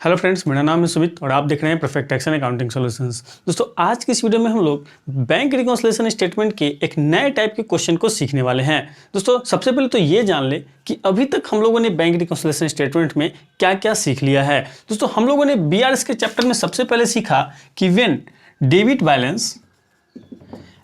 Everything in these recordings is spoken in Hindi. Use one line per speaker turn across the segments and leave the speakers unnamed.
हेलो फ्रेंड्स, मेरा नाम है सुमित और आप देख रहे हैं परफेक्ट एक्शन अकाउंटिंग सॉल्यूशंस। दोस्तों, आज की इस वीडियो में हम लोग बैंक रिकॉन्सिलिएशन स्टेटमेंट के एक नए टाइप के क्वेश्चन को सीखने वाले हैं। दोस्तों, सबसे पहले तो ये जान ले कि अभी तक हम लोगों ने बैंक रिकॉन्सिलिएशन स्टेटमेंट में क्या क्या सीख लिया है। दोस्तों, हम लोगों ने बीआरएस के चैप्टर में सबसे पहले सीखा कि when debit balance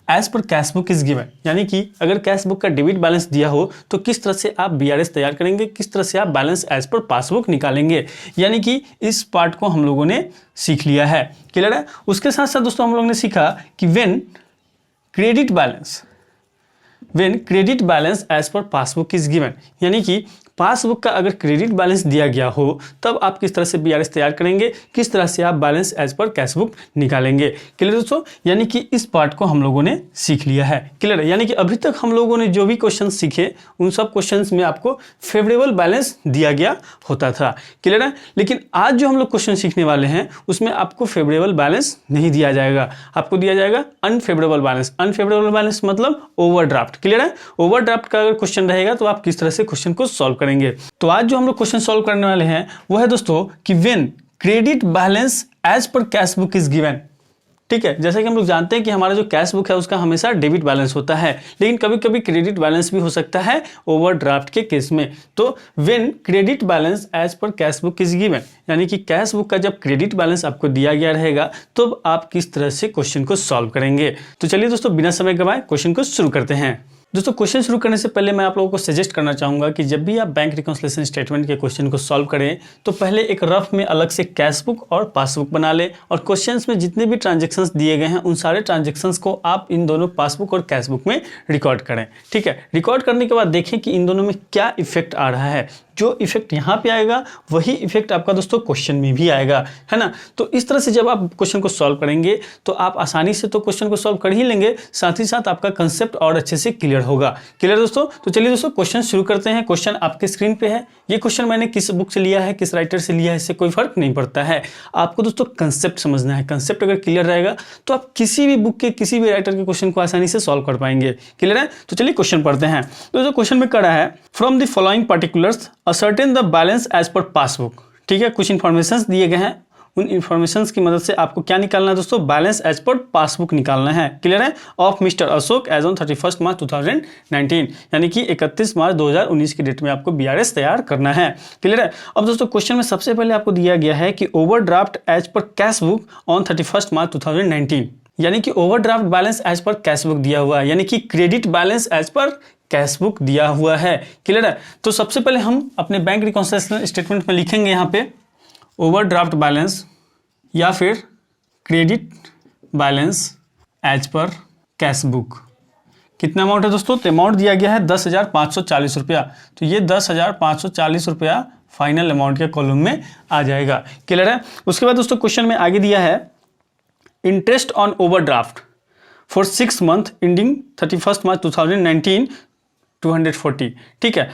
as per cash book is given, यानी कि अगर कैश बुक का डेबिट बैलेंस दिया हो तो किस तरह से आप बीआरएस तैयार करेंगे, किस तरह से आप बैलेंस एज पर पासबुक निकालेंगे, यानी कि इस पार्ट को हम लोगों ने सीख लिया है। क्लियर है। उसके साथ साथ दोस्तों हम लोगों ने सीखा कि when credit balance as per passbook is given, यानी कि पासबुक का अगर क्रेडिट बैलेंस दिया गया हो तब आप किस तरह से बीआरएस तैयार करेंगे, किस तरह से आप balance as per cash book निकालेंगे। क्लियर दोस्तों, यानी कि इस पार्ट को हम लोगों ने सीख लिया है। क्लियर है। यानी कि अभी तक हम लोगों ने जो भी क्वेश्चन सीखे उन सब क्वेश्चंस में आपको फेवरेबल बैलेंस दिया गया होता था। क्लियर है। लेकिन आज जो हम लोग क्वेश्चन सीखने वाले हैं उसमें आपको फेवरेबल बैलेंस नहीं दिया जाएगा, आपको दिया जाएगा अनफेवरेबल बैलेंस। अनफेवरेबल बैलेंस मतलब ओवरड्राफ्ट। क्लियर है। ओवरड्राफ्ट का अगर क्वेश्चन रहेगा तो आप किस तरह से क्वेश्चन को सॉल्व करेंगे। तो आज जो हम लोग क्वेश्चन सॉल्व करने वाले हैं वो है दोस्तों कि when credit balance as per cash book is given. ठीक है। जैसे कि हम लोग जानते हैं कि हमारा जो कैश बुक है उसका हमेशा डेबिट बैलेंस होता है, लेकिन कभी कभी क्रेडिट बैलेंस भी हो सकता है ओवरड्राफ्ट के केस में। तो when credit balance as per cash book is given, यानी कि कैश बुक का जब क्रेडिट बैलेंस आपको दिया गया रहेगा तो आप किस तरह से क्वेश्चन को सॉल्व करेंगे। तो चलिए दोस्तों, बिना समय गवाए क्वेश्चन को शुरू करते हैं। दोस्तों, क्वेश्चन शुरू करने से पहले मैं आप लोगों को सजेस्ट करना चाहूँगा कि जब भी आप बैंक रिकॉन्सिलिएशन स्टेटमेंट के क्वेश्चन को सॉल्व करें तो पहले एक रफ में अलग से कैश बुक और पासबुक बना ले और क्वेश्चंस में जितने भी ट्रांजैक्शंस दिए गए हैं उन सारे ट्रांजैक्शंस को आप इन दोनों पासबुक और कैश बुक में रिकॉर्ड करें। ठीक है। रिकॉर्ड करने के बाद देखें कि इन दोनों में क्या इफेक्ट आ रहा है। जो इफेक्ट यहाँ पे आएगा वही इफेक्ट आपका दोस्तों क्वेश्चन में भी आएगा, है ना। तो इस तरह से जब आप क्वेश्चन को सॉल्व करेंगे तो आप आसानी से तो क्वेश्चन को सॉल्व कर ही लेंगे, साथ ही साथ आपका कंसेप्ट और अच्छे से क्लियर होगा। क्लियर दोस्तों। तो चलिए दोस्तों, क्वेश्चन शुरू करते हैं। क्वेश्चन आपके स्क्रीन पे है। ये क्वेश्चन मैंने किस बुक से लिया है, किस राइटर से लिया है, इससे कोई फर्क नहीं पड़ता है। आपको दोस्तों कंसेप्ट समझना है। कंसेप्ट अगर क्लियर रहेगा तो आप किसी भी बुक के किसी भी राइटर के क्वेश्चन को आसानी से सॉल्व कर पाएंगे। क्लियर है। तो चलिए क्वेश्चन पढ़ते हैं। तो जो क्वेश्चन में करा है, from the following particulars ascertain the balance as per passbook. ठीक है। कुछ इन्फॉर्मेशन दिए गए हैं, उन इन्फॉर्मेशन की मदद से आपको क्या निकालना है दोस्तों, बैलेंस एज पर पासबुक निकालना है। क्लियर है। Of mister Ashok as on 31 March 2019, यानी कि 31 मार्च 2019 की डेट में आपको बीआरएस तैयार करना है। क्लियर है। अब दोस्तों क्वेश्चन में सबसे पहले आपको दिया गया है कि overdraft as per cash book on 31 March 2019, यानी कि overdraft balance as per cash book दिया हुआ है, यानी कि credit balance as per cash book दिया हुआ है। क्लियर है। तो सबसे पहले हम अपने बैंक रिकॉन्सिलिएशन स्टेटमेंट में लिखेंगे यहाँ पे ओवरड्राफ्ट बैलेंस या फिर credit balance as per cash book. कितना अमाउंट है दोस्तों, तो अमाउंट दिया गया है 10,540 रुपया। तो ये 10,540 रुपया फाइनल अमाउंट के कॉलम में आ जाएगा। क्लियर है। उसके बाद दोस्तों क्वेश्चन में आगे दिया है interest on overdraft for 6 month ending 31 March 2019 240। ठीक है।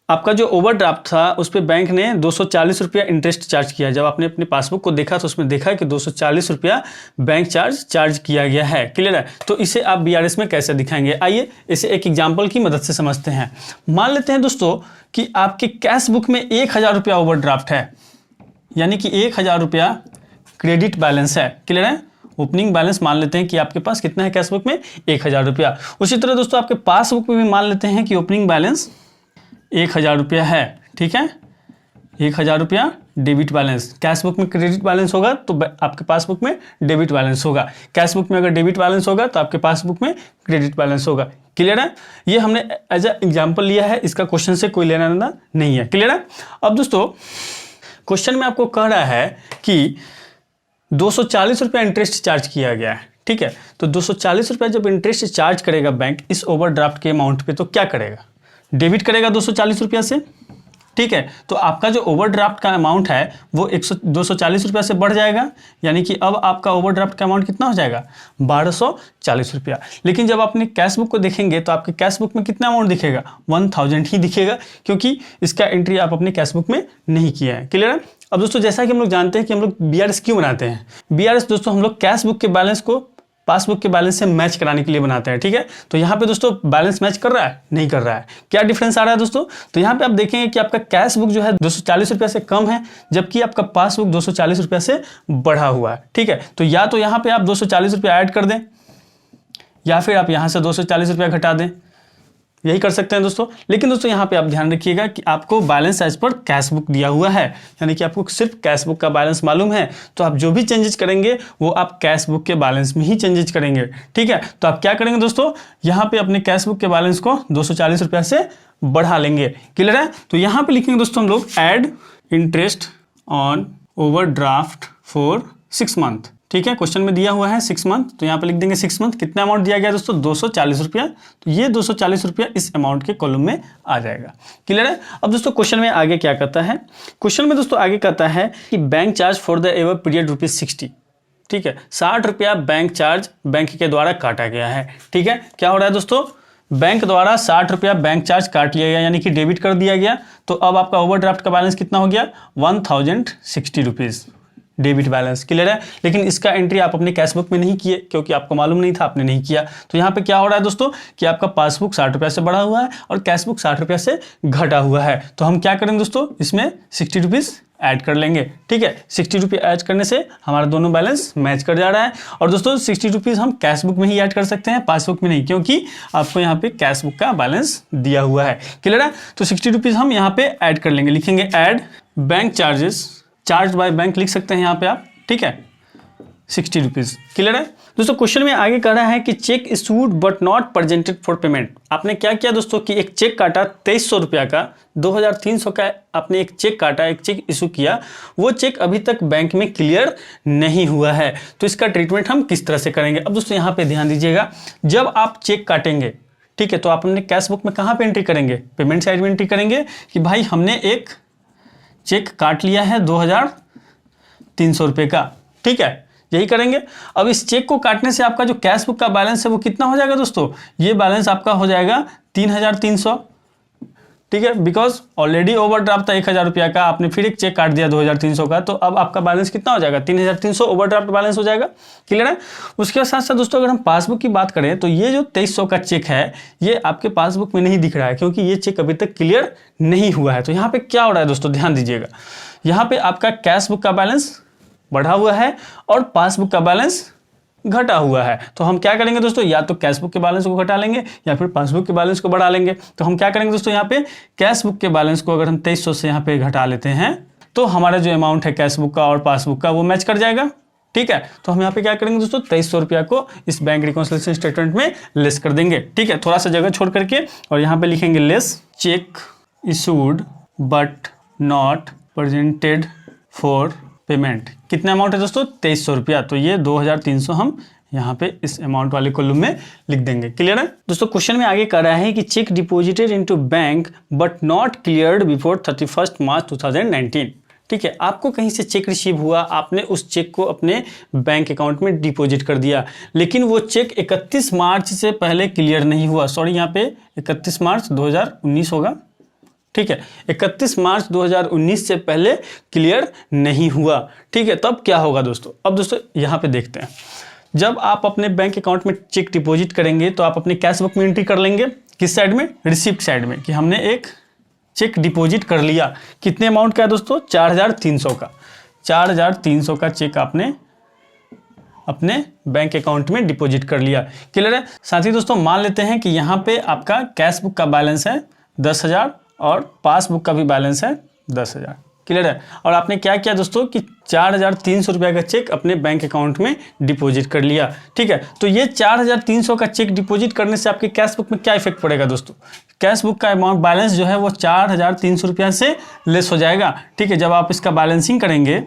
आपका जो ओवरड्राफ्ट था उस पर बैंक ने 240 रुपया इंटरेस्ट चार्ज किया। जब आपने अपने पासबुक को देखा तो उसमें देखा कि 240 रुपया बैंक चार्ज किया गया है। क्लियर है। तो इसे आप बीआरएस में कैसे दिखाएंगे, आइए इसे एक एग्जाम्पल की मदद से समझते हैं। मान लेते हैं दोस्तों कि आपके कैश बुक में 1,000 रुपया ओवरड्राफ्ट है, यानी कि 1,000 रुपया क्रेडिट बैलेंस है। क्लियर है। ओपनिंग बैलेंस मान लेते हैं कि आपके पास कितना है कैश बुक में, 1,000 रुपया। उसी तरह दोस्तों आपके पासबुक में भी मान लेते हैं कि ओपनिंग बैलेंस 1,000 रुपया है। ठीक है। 1,000 रुपया डेबिट बैलेंस। कैश बुक में क्रेडिट बैलेंस होगा तो आपके पासबुक में डेबिट बैलेंस होगा। कैश बुक में अगर डेबिट बैलेंस होगा तो आपके पासबुक में क्रेडिट बैलेंस होगा। क्लियर है। ये हमने एज ए एग्जाम्पल लिया है, इसका क्वेश्चन से कोई लेना देना नहीं है। क्लियर है। अब दोस्तों क्वेश्चन में आपको कह रहा है कि 240 रुपया इंटरेस्ट चार्ज किया गया है। ठीक है। तो 240 रुपया जब इंटरेस्ट चार्ज करेगा बैंक इस ओवरड्राफ्ट के अमाउंट पे तो क्या करेगा, डेबिट करेगा 240 रुपया से। ठीक है। तो आपका जो ओवरड्राफ्ट का अमाउंट है वो 240 रुपया से बढ़ जाएगा, यानी कि अब आपका ओवरड्राफ्ट का अमाउंट कितना हो जाएगा, 1240 रुपया। लेकिन जब अपने कैश बुक को देखेंगे तो आपके कैश बुक में कितना अमाउंट दिखेगा, 1000 ही दिखेगा, क्योंकि इसका एंट्री आप अपने कैश बुक में नहीं किया है। क्लियर है। अब दोस्तों जैसा कि हम लोग जानते हैं कि हम लोग बीआरएस क्यों बनाते हैं। बीआरएस दोस्तों हम लोग कैश बुक के बैलेंस को पासबुक के बैलेंस से मैच कराने के लिए बनाते हैं, ठीक है। तो यहाँ पे दोस्तों बैलेंस मैच कर रहा है, नहीं कर रहा है, क्या डिफरेंस आ रहा है दोस्तों? तो यहाँ पे आप देखेंगे कि आपका कैश बुक जो है 240 रुपये से कम है, जबकि आपका पासबुक 240 रुपये से बढ़ा हुआ है, ठीक है। तो या तो यहाँ पे आप 240 रुपये ऐड कर दें, या फिर आप यहाँ से 240 रुपये घटा दें, यही कर सकते हैं दोस्तों। लेकिन दोस्तों यहाँ पे आप ध्यान रखिएगा कि आपको balance as per cash book दिया हुआ है, यानी कि आपको सिर्फ कैश बुक का बैलेंस मालूम है, तो आप जो भी चेंजेस करेंगे वो आप कैश बुक के बैलेंस में ही चेंजेस करेंगे, ठीक है। तो आप क्या करेंगे दोस्तों, यहाँ पे अपने कैश बुक के बैलेंस को 240 रुपये से बढ़ा लेंगे, क्लियर है। तो यहाँ पे लिखेंगे दोस्तों हम लोग add interest on overdraft for 6 month, ठीक है। क्वेश्चन में दिया हुआ है 6 मंथ, तो यहाँ पे लिख देंगे 6 मंथ। कितना अमाउंट दिया गया दोस्तों, 240 रुपया। तो ये 240 रुपया इस अमाउंट के कॉलम में आ जाएगा, क्लियर है। अब दोस्तों क्वेश्चन में आगे क्या कहता है, क्वेश्चन में दोस्तों आगे कहता है कि bank charge for the ever period ₹60, ठीक है। 60 रुपया बैंक चार्ज बैंक के द्वारा काटा गया है, ठीक है। क्या हो रहा है दोस्तों, बैंक द्वारा 60 रुपया बैंक चार्ज काट लिया गया, यानी कि डेबिट कर दिया गया। तो अब आपका ओवरड्राफ्ट का बैलेंस कितना हो गया, 1060 रुपीज़ डेबिट बैलेंस, क्लियर है। लेकिन इसका एंट्री आप अपने कैश बुक में नहीं किए, क्योंकि आपको मालूम नहीं था, आपने नहीं किया। तो यहाँ पे क्या हो रहा है दोस्तों कि आपका पासबुक 60 रुपये से बढ़ा हुआ है और कैश बुक 60 रुपये से घटा हुआ है। तो हम क्या करेंगे दोस्तों, इसमें 60 रुपीज़ ऐड कर लेंगे, ठीक है। 60 रुपये ऐड करने से हमारा दोनों बैलेंस मैच कर जा रहा है। और दोस्तों 60 रुपीज़ हम कैश बुक में ही ऐड कर सकते हैं, पासबुक में नहीं, क्योंकि आपको यहाँ पे कैश बुक का बैलेंस दिया हुआ है, क्लियर है। तो 60 रुपीज़ हम यहाँ पे ऐड कर लेंगे, लिखेंगे add bank charges, charge by bank लिख सकते हैं यहाँ पे आप, ठीक है, 60 रुपीज़, क्लियर है। दोस्तों क्वेश्चन में आगे कह रहा है कि check issued but not presented for payment. आपने क्या किया दोस्तों कि एक चेक काटा 2300 रुपया का, 2300 का आपने एक चेक काटा, एक चेक इशू किया, वो चेक अभी तक बैंक में क्लियर नहीं हुआ है। तो इसका ट्रीटमेंट हम किस तरह से करेंगे। अब दोस्तों यहाँ पे ध्यान दीजिएगा, जब आप चेक काटेंगे, ठीक है, तो आप अपने कैश बुक में कहाँ पे एंट्री करेंगे, पेमेंट साइड में एंट्री करेंगे कि भाई हमने एक चेक काट लिया है 2300 रुपये का, ठीक है, यही करेंगे। अब इस चेक को काटने से आपका जो कैश बुक का बैलेंस है वो कितना हो जाएगा दोस्तों, ये बैलेंस आपका हो जाएगा 3300, ठीक है। बिकॉज ऑलरेडी ओवरड्राफ्ट था 1000 रुपया का, आपने फिर एक चेक काट दिया 2300 का, तो अब आपका बैलेंस कितना हो जाएगा, 3300 ओवरड्राफ्ट बैलेंस हो जाएगा, क्लियर है। उसके साथ साथ दोस्तों अगर हम पासबुक की बात करें तो ये जो 2300 का चेक है ये आपके पासबुक में नहीं दिख रहा है, क्योंकि ये चेक अभी तक क्लियर नहीं हुआ है। तो यहाँ पे क्या हो रहा है दोस्तों, ध्यान दीजिएगा, यहाँ पे आपका कैश बुक का बैलेंस बढ़ा हुआ है और पासबुक का बैलेंस घटा हुआ है। तो हम क्या करेंगे दोस्तों, या तो कैश बुक के बैलेंस को घटा लेंगे या फिर पासबुक के बैलेंस को बढ़ा लेंगे। तो हम क्या करेंगे दोस्तों, यहाँ पे कैश बुक के बैलेंस को अगर हम 2300 से यहाँ पे घटा लेते हैं तो हमारा जो अमाउंट है कैश बुक का और पासबुक का वो मैच कर जाएगा, ठीक है। तो हम यहाँ पे क्या करेंगे दोस्तों, 2300 रुपया को इस बैंक रिकॉन्सिलिएशन स्टेटमेंट में लेस कर देंगे, ठीक है, थोड़ा सा जगह छोड़ करके, और यहाँ पे लिखेंगे less check issued but not presented for payment. कितना अमाउंट है दोस्तों, 2300 रुपया। तो ये 2300 हम यहाँ पे इस अमाउंट वाले कॉलम में लिख देंगे, क्लियर है। दोस्तों क्वेश्चन में आगे कह रहा है कि check deposited into bank but not cleared before 31 March 2019, ठीक है। आपको कहीं से चेक रिसीव हुआ, आपने उस चेक को अपने बैंक अकाउंट में डिपॉजिट कर दिया, लेकिन वो चेक 31 मार्च से पहले क्लियर नहीं हुआ, सॉरी यहाँ पे 31 मार्च 2019 होगा, ठीक है, 31 मार्च 2019 से पहले क्लियर नहीं हुआ, ठीक है। तब क्या होगा दोस्तों, अब दोस्तों यहाँ पे देखते हैं, जब आप अपने बैंक अकाउंट में चेक डिपॉजिट करेंगे तो आप अपने कैश बुक में एंट्री कर लेंगे, किस साइड में, रिसिप्ट साइड में, कि हमने एक चेक डिपॉजिट कर लिया। कितने अमाउंट का है दोस्तों, 4300 का, 4300 का चेक आपने अपने बैंक अकाउंट में डिपॉजिट कर लिया, क्लियर है। साथ ही दोस्तों मान लेते हैं कि यहाँ पे आपका कैश बुक का बैलेंस है 10,000 और पासबुक का भी बैलेंस है 10,000, क्लियर है। और आपने क्या किया दोस्तों कि 4300 रुपये का चेक अपने बैंक अकाउंट में डिपॉजिट कर लिया, ठीक है। तो ये 4300 का चेक डिपॉजिट करने से आपके कैश बुक में क्या इफेक्ट पड़ेगा दोस्तों, कैश बुक का अमाउंट बैलेंस जो है वो 4300 रुपया से लेस हो जाएगा, ठीक है। जब आप इसका बैलेंसिंग करेंगे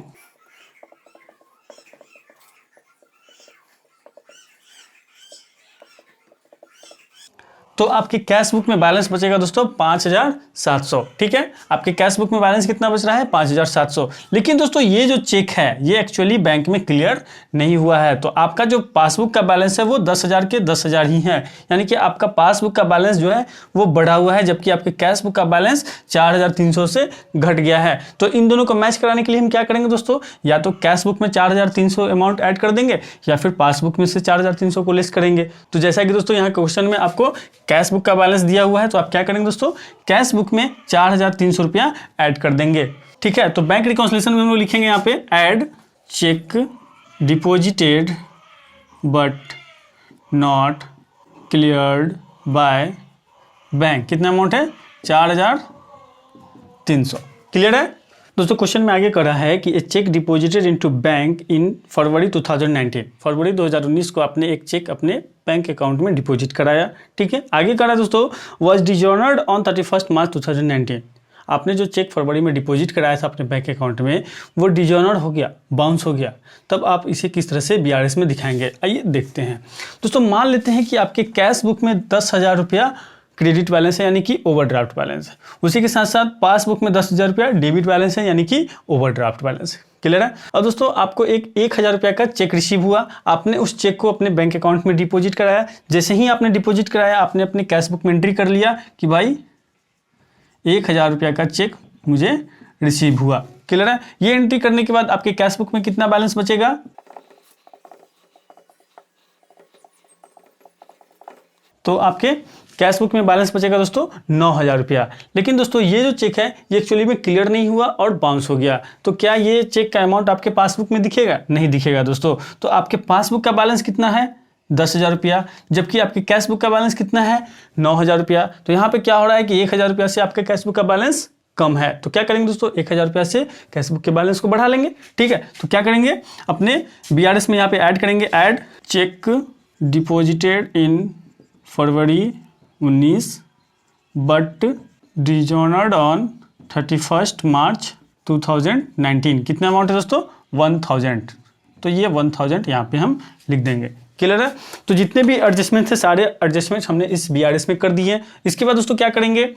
तो आपके कैश बुक में बैलेंस बचेगा दोस्तों 5,700। ठीक है, आपके कैश बुक में बैलेंस कितना बच रहा है 5,700। लेकिन दोस्तों ये जो चेक है ये एक्चुअली बैंक में क्लियर नहीं हुआ है, तो आपका जो पासबुक का बैलेंस है वो 10,000 के 10,000 ही है, यानी कि आपका पासबुक का बैलेंस जो है वो बढ़ा हुआ है, जबकि आपके कैश बुक का बैलेंस 4,300 से घट गया है। तो इन दोनों को मैच कराने के लिए हम क्या करेंगे दोस्तों, या तो कैश बुक में 4,300 अमाउंट ऐड कर देंगे या फिर पासबुक में से 4,300 को लेस करेंगे। तो जैसा कि दोस्तों यहाँ क्वेश्चन में आपको कैश बुक का बैलेंस दिया हुआ है, तो आप क्या करेंगे दोस्तों, कैश बुक में 4,300 रुपया ऐड कर देंगे। ठीक है, तो बैंक रिकॉन्सिलिएशन में हम लोग लिखेंगे यहाँ पे add cheque deposited but not cleared by bank. कितना अमाउंट है 4,300। क्लियर है दोस्तों। क्वेश्चन में आगे कर रहा है कि ए चेक डिपॉजिटेड इनटू बैंक इन फरवरी 2019। फरवरी 2019 को आपने एक चेक अपने बैंक अकाउंट में डिपॉजिट कराया। ठीक है, आगे कर रहा है दोस्तों वाज डिजॉर्नर्ड ऑन 31 मार्च 2019। आपने जो चेक फरवरी में डिपॉजिट कराया था अपने बैंक अकाउंट में वो डिजॉर्नर्ड हो गया, बाउंस हो गया, तब आप इसे किस तरह से BRS में दिखाएंगे, आइए देखते हैं। दोस्तों मान लेते हैं कि आपके कैश बुक में 10,000 रुपया क्रेडिट बैलेंस है, यानी कि ओवरड्राफ्ट बैलेंस है। उसी के साथ साथ पासबुक में 10,000 रुपया डेबिट बैलेंस है, यानी कि ओवरड्राफ्ट बैलेंस है। क्लियर है। अब दोस्तों आपको एक 1,000 रुपया का चेक रिसीव हुआ, आपने उस चेक को अपने बैंक अकाउंट में डिपॉजिट कराया। जैसे ही आपने डिपॉजिट कराया आपने अपने कैश बुक में एंट्री कर लिया कि भाई 1,000 रुपया का चेक मुझे रिसीव हुआ। क्लियर है। ये एंट्री करने के बाद आपके कैश बुक में कितना बैलेंस बचेगा, तो आपके कैश बुक में बैलेंस बचेगा दोस्तों 9,000 रुपया। लेकिन दोस्तों ये जो चेक है ये एक्चुअली में क्लियर नहीं हुआ और बाउंस हो गया, तो क्या ये चेक का अमाउंट आपके पासबुक में दिखेगा, नहीं दिखेगा दोस्तों। तो आपके पासबुक का बैलेंस कितना है 10,000 रुपया, जबकि आपके कैश बुक का बैलेंस कितना है 9,000 रुपया। तो यहाँ पे क्या हो रहा है कि 1,000 रुपया से आपके कैश बुक का बैलेंस कम है, तो क्या करेंगे दोस्तों 1,000 रुपया से कैश बुक के बैलेंस को बढ़ा लेंगे। ठीक है, तो क्या करेंगे अपने BRS में यहाँ पे ऐड करेंगे, add cheque deposited in February 19 but dishonoured on 31 March 2019। कितना अमाउंट है दोस्तों 1,000, तो ये 1,000 यहाँ पे हम लिख देंगे। क्लियर है। तो जितने भी एडजस्टमेंट थे सारे एडजस्टमेंट हमने इस BRS में कर दिए। इसके बाद दोस्तों क्या करेंगे,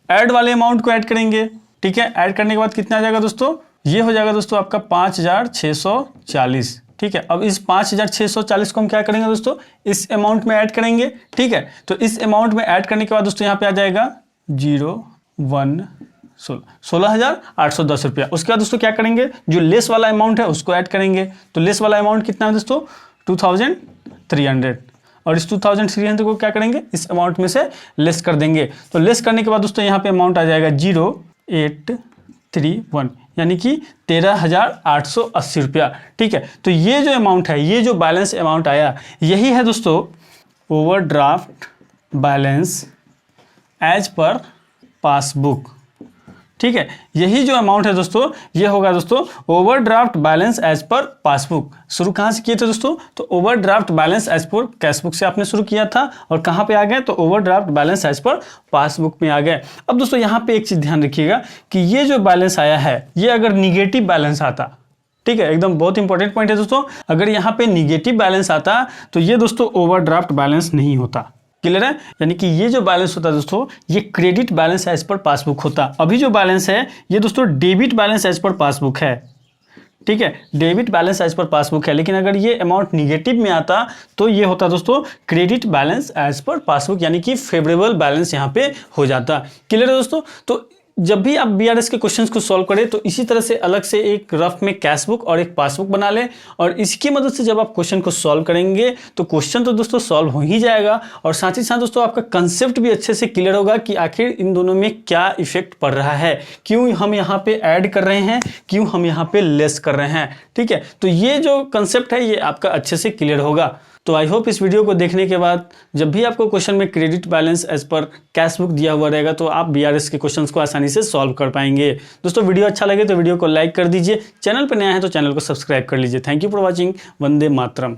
ऐड वाले अमाउंट को ऐड करेंगे। ठीक है, ऐड करने के बाद कितना आ जाएगा दोस्तों, ये हो जाएगा दोस्तों आपका 5,640। ठीक है, अब इस 5,640 को हम क्या करेंगे दोस्तों, इस अमाउंट में ऐड करेंगे। ठीक है, तो इस अमाउंट में ऐड करने के बाद दोस्तों यहाँ पे आ जाएगा 16,810 रुपया। उसके बाद दोस्तों क्या करेंगे, जो लेस वाला अमाउंट है उसको ऐड करेंगे। तो लेस वाला अमाउंट कितना है दोस्तों 2,300, और इस 2,300 को क्या करेंगे, इस अमाउंट में से लेस कर देंगे। तो लेस करने के बाद दोस्तों यहाँ पे अमाउंट आ जाएगा 0,831, यानी कि 13,880 रुपया। ठीक है, तो ये जो अमाउंट है, ये जो बैलेंस अमाउंट आया, यही है दोस्तों overdraft balance as per passbook. ठीक है, यही जो अमाउंट है दोस्तों ये होगा दोस्तों overdraft balance as per passbook. शुरू कहाँ से किए थे दोस्तों, तो overdraft balance as per cash book से आपने शुरू किया था, और कहाँ पे आ गए, तो overdraft balance as per passbook में आ गए। अब दोस्तों यहाँ पे एक चीज़ ध्यान रखिएगा कि ये जो बैलेंस आया है ये अगर निगेटिव बैलेंस आता, ठीक है, एकदम बहुत इंपॉर्टेंट पॉइंट है दोस्तों, अगर यहाँ पे निगेटिव बैलेंस आता तो ये दोस्तों ओवरड्राफ्ट बैलेंस नहीं होता। क्लियर है। यानी कि ये जो बैलेंस होता है दोस्तों ये credit balance as per passbook होता। अभी जो बैलेंस है ये दोस्तों debit balance as per passbook है। ठीक है, debit balance as per passbook है, लेकिन अगर ये अमाउंट निगेटिव में आता तो ये होता दोस्तों credit balance as per passbook, यानी कि फेवरेबल बैलेंस यहाँ पे हो जाता। क्लियर है दोस्तों। तो जब भी आप BRS के क्वेश्चंस को सॉल्व करें तो इसी तरह से अलग से एक रफ में कैश बुक और एक पासबुक बना लें, और इसकी मदद से जब आप क्वेश्चन को सॉल्व करेंगे तो क्वेश्चन तो दोस्तों सॉल्व हो ही जाएगा, और साथ ही साथ दोस्तों आपका कंसेप्ट भी अच्छे से क्लियर होगा कि आखिर इन दोनों में क्या इफेक्ट पड़ रहा है, क्यों हम यहाँ पे ऐड कर रहे हैं, क्यों हम यहाँ पे लेस कर रहे हैं। ठीक है, तो ये जो कंसेप्ट है ये आपका अच्छे से क्लियर होगा। तो आई होप इस वीडियो को देखने के बाद जब भी आपको क्वेश्चन में credit balance as per cash book दिया हुआ रहेगा तो आप BRS के क्वेश्चंस को आसानी से सॉल्व कर पाएंगे। दोस्तों वीडियो अच्छा लगे तो वीडियो को लाइक कर दीजिए, चैनल पर नया है तो चैनल को सब्सक्राइब कर लीजिए। Thank you for watching. Vande Mataram.